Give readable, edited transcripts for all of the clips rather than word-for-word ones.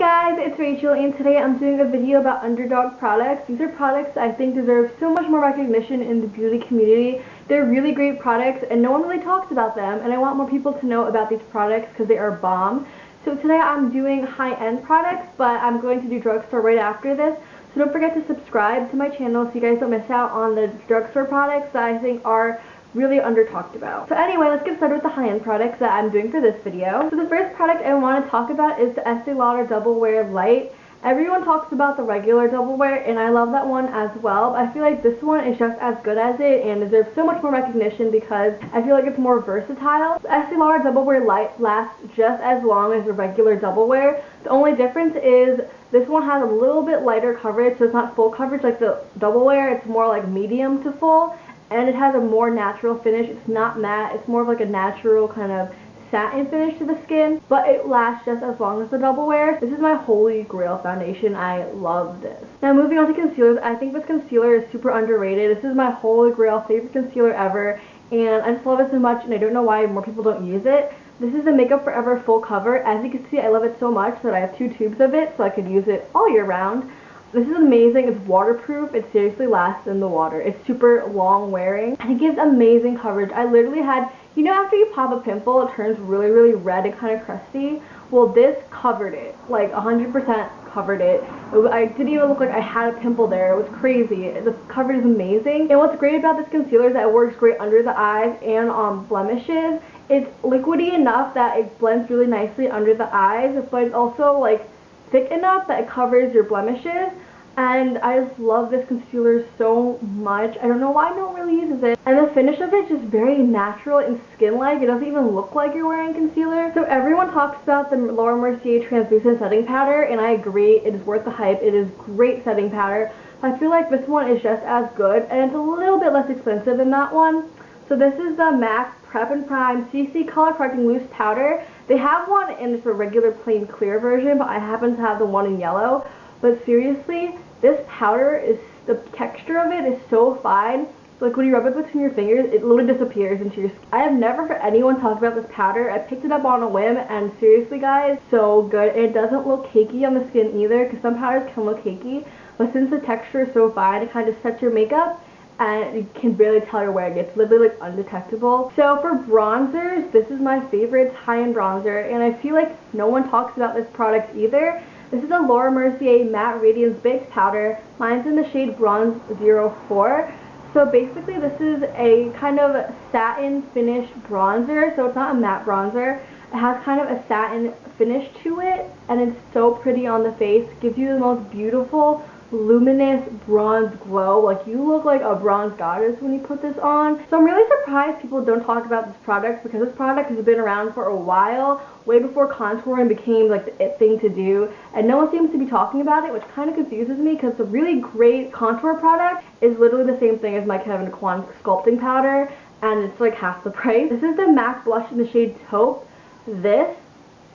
guys, it's Rachel, and today I'm doing a video about underdog products. These are products I think deserve so much more recognition in the beauty community. They're really great products and no one really talks about them, and I want more people to know about these products because they are bomb. So today I'm doing high-end products, but I'm going to do drugstore right after this. So don't forget to subscribe to my channel so you guys don't miss out on the drugstore products that I think are really under talked about. So anyway, let's get started with the high-end products that I'm doing for this video. So the first product I want to talk about is the Estee Lauder Double Wear Light. Everyone talks about the regular Double Wear, and I love that one as well, but I feel like this one is just as good as it and deserves so much more recognition because I feel like it's more versatile. The Estee Lauder Double Wear Light lasts just as long as the regular Double Wear. The only difference is this one has a little bit lighter coverage, so it's not full coverage like the Double Wear, it's more like medium to full. And it has a more natural finish. It's not matte. It's more of like a natural kind of satin finish to the skin, but it lasts just as long as the Double Wear. This is my holy grail foundation. I love this. Now moving on to concealers, I think this concealer is super underrated. This is my holy grail favorite concealer ever, and I just love it so much, and I don't know why more people don't use it. This is the Makeup Forever Full Cover. As you can see, I love it so much that I have 2 tubes of it, so I could use it all year round. This is amazing. It's waterproof. It seriously lasts in the water. It's super long wearing and it gives amazing coverage. I literally had, you know, after you pop a pimple it turns really red and kind of crusty? Well, this covered it. Like 100% covered it. I didn't even look like I had a pimple there. It was crazy. The coverage is amazing. And what's great about this concealer is that it works great under the eyes and on blemishes. It's liquidy enough that it blends really nicely under the eyes, but it's also like thick enough that it covers your blemishes, and I just love this concealer so much. I don't know why no one really uses it, and the finish of it is just very natural and skin-like. It doesn't even look like you're wearing concealer. So everyone talks about the Laura Mercier translucent setting powder, and I agree, it is worth the hype. It is great setting powder. I feel like this one is just as good, and it's a little bit less expensive than that one. So this is the MAC Prep+Prime CC Color Correcting Loose Powder. They have one in just a regular plain clear version, but I happen to have the one in yellow. But seriously, this powder is, the texture of it is so fine. Like when you rub it between your fingers, it literally disappears into your skin. I have never heard anyone talk about this powder. I picked it up on a whim, and seriously guys, so good. And it doesn't look cakey on the skin either, because some powders can look cakey. But since the texture is so fine, it kind of sets your makeup, and you can barely tell you're wearing it. It's literally like undetectable. So for bronzers, this is my favorite high-end bronzer, and I feel like no one talks about this product either. This is a Laura Mercier Matte Radiance Baked Powder. Mine's in the shade Bronze 04. So basically this is a kind of satin finish bronzer, so it's not a matte bronzer. It has kind of a satin finish to it, and it's so pretty on the face. It gives you the most beautiful luminous bronze glow. Like, you look like a bronze goddess when you put this on. So I'm really surprised people don't talk about this product, because this product has been around for a while, way before contouring became like the it thing to do, and no one seems to be talking about it, which kind of confuses me, because the really great contour product is literally the same thing as my Kevyn Aucoin sculpting powder, and it's like half the price. This is the MAC blush in the shade Taupe. This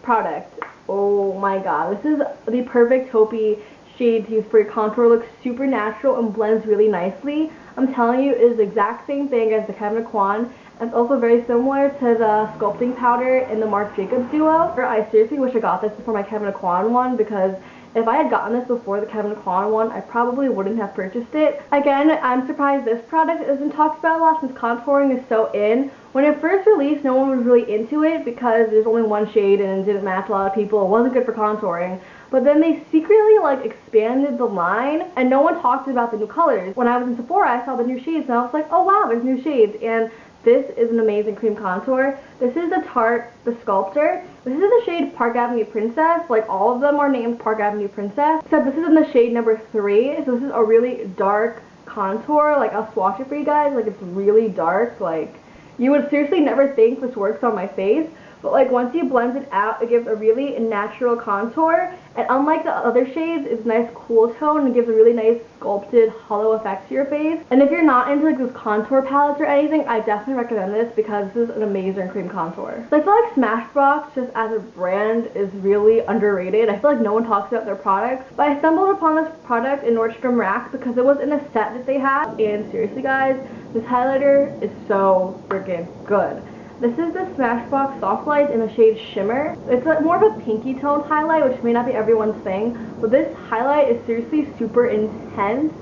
product, oh my god, this is the perfect taupey shade to use for your contour. Looks super natural and blends really nicely. I'm telling you, it is the exact same thing as the Kevyn Aucoin. It's also very similar to the sculpting powder in the Marc Jacobs duo. I seriously wish I got this before my Kevyn Aucoin one, because if I had gotten this before the Kevyn Aucoin one, I probably wouldn't have purchased it. Again, I'm surprised this product isn't talked about a lot since contouring is so in. When it first released, no one was really into it because there's only one shade and it didn't match a lot of people. It wasn't good for contouring. But then they secretly like expanded the line, and no one talked about the new colors. When I was in Sephora, I saw the new shades and I was like, oh wow, there's new shades. And this is an amazing cream contour. This is the Tarte, the Sculptor. This is the shade Park Avenue Princess. Like, all of them are named Park Avenue Princess. Except this is in the shade number 3. So this is a really dark contour. Like, I'll swatch it for you guys. Like, it's really dark. Like, you would seriously never think this works on my face. But like, once you blend it out, it gives a really natural contour, and unlike the other shades, it's a nice cool tone and gives a really nice sculpted hollow effect to your face. And if you're not into like those contour palettes or anything, I definitely recommend this because this is an amazing cream contour. So I feel like Smashbox just as a brand is really underrated. I feel like no one talks about their products, but I stumbled upon this product in Nordstrom Rack because it was in a set that they had, and seriously guys, this highlighter is so freaking good. This is the Smashbox Soft Light in the shade Shimmer. It's like more of a pinky toned highlight, which may not be everyone's thing, but this highlight is seriously super intense,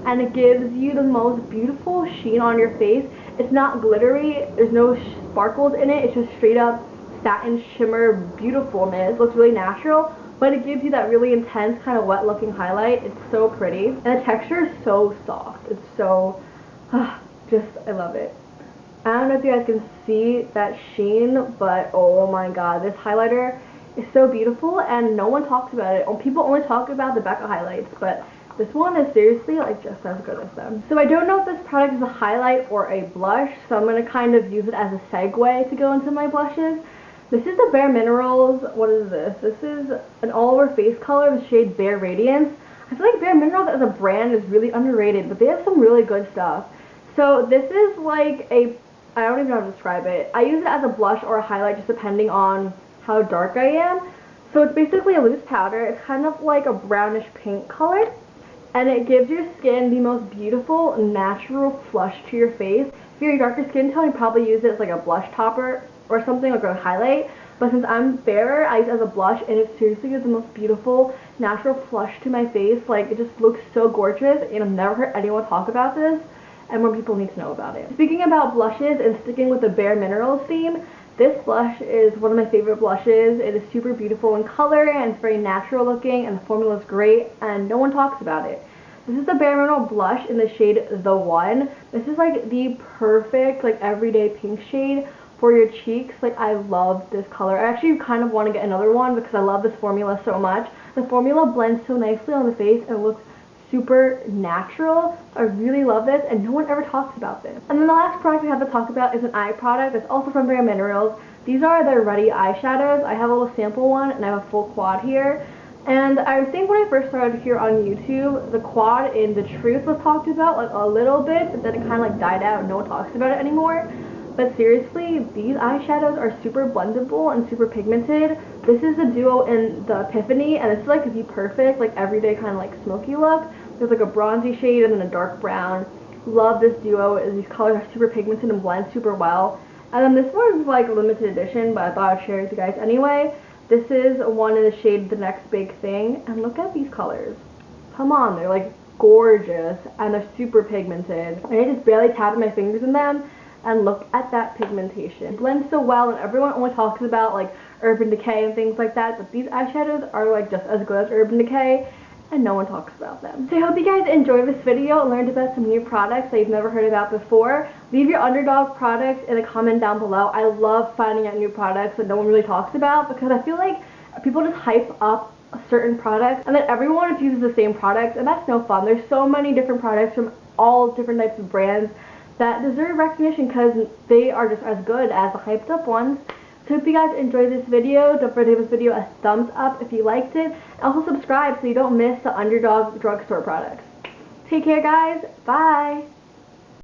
and it gives you the most beautiful sheen on your face. It's not glittery, there's no sparkles in it, it's just straight up satin shimmer beautifulness. It looks really natural, but it gives you that really intense kind of wet looking highlight. It's so pretty, and the texture is so soft. It's so, I love it. I don't know if you guys can see that sheen, but oh my god, this highlighter is so beautiful, and no one talks about it. People only talk about the Becca highlights, but this one is seriously like just as good as them. So I don't know if this product is a highlight or a blush, so I'm going to kind of use it as a segue to go into my blushes. This is the Bare Minerals, what is this? This is an all-over face color in the shade Bare Radiance. I feel like Bare Minerals as a brand is really underrated, but they have some really good stuff. So this is like I don't even know how to describe it. I use it as a blush or a highlight just depending on how dark I am. So it's basically a loose powder. It's kind of like a brownish pink color, and it gives your skin the most beautiful natural flush to your face. If you're a darker skin tone, you probably use it as like a blush topper or something, like a highlight. But since I'm fairer, I use it as a blush, and it seriously gives the most beautiful natural flush to my face. Like, it just looks so gorgeous, and I've never heard anyone talk about this, and more people need to know about it. Speaking about blushes and sticking with the Bare Minerals theme, this blush is one of my favorite blushes. It is super beautiful in color, and it's very natural looking, and the formula is great, and no one talks about it. This is the Bare Minerals blush in the shade The One. This is like the perfect like everyday pink shade for your cheeks. Like, I love this color. I actually kind of want to get another one because I love this formula so much. The formula blends so nicely on the face and looks super natural. I really love this, and no one ever talks about this. And then the last product we have to talk about is an eye product. It's also from Bare Minerals. These are the Rachiee eyeshadows. I have a little sample one, and I have a full quad here. And I think when I first started here on YouTube, the quad in The Truth was talked about like a little bit, but then it kind of like died out and no one talks about it anymore. But seriously, these eyeshadows are super blendable and super pigmented. This is the duo in the Epiphany, and it's like the perfect like everyday kind of like smoky look. There's like a bronzy shade and then a dark brown. Love this duo. These colors are super pigmented and blend super well. And then this one's like limited edition, but I thought I'd share it with you guys anyway. This is one in the shade The Next Big Thing, and look at these colors. Come on, they're like gorgeous, and they're super pigmented. And I just barely tapped my fingers in them, and look at that pigmentation. It blends so well, and everyone only talks about like Urban Decay and things like that, but these eyeshadows are like just as good as Urban Decay, and no one talks about them. So I hope you guys enjoyed this video and learned about some new products that you've never heard about before. Leave your underdog products in a comment down below. I love finding out new products that no one really talks about, because I feel like people just hype up certain products and then everyone just uses the same products, and that's no fun. There's so many different products from all different types of brands that deserve recognition because they are just as good as the hyped up ones. So if you guys enjoyed this video, don't forget to give this video a thumbs up if you liked it. And also subscribe so you don't miss the underdog drugstore products. Take care, guys. Bye.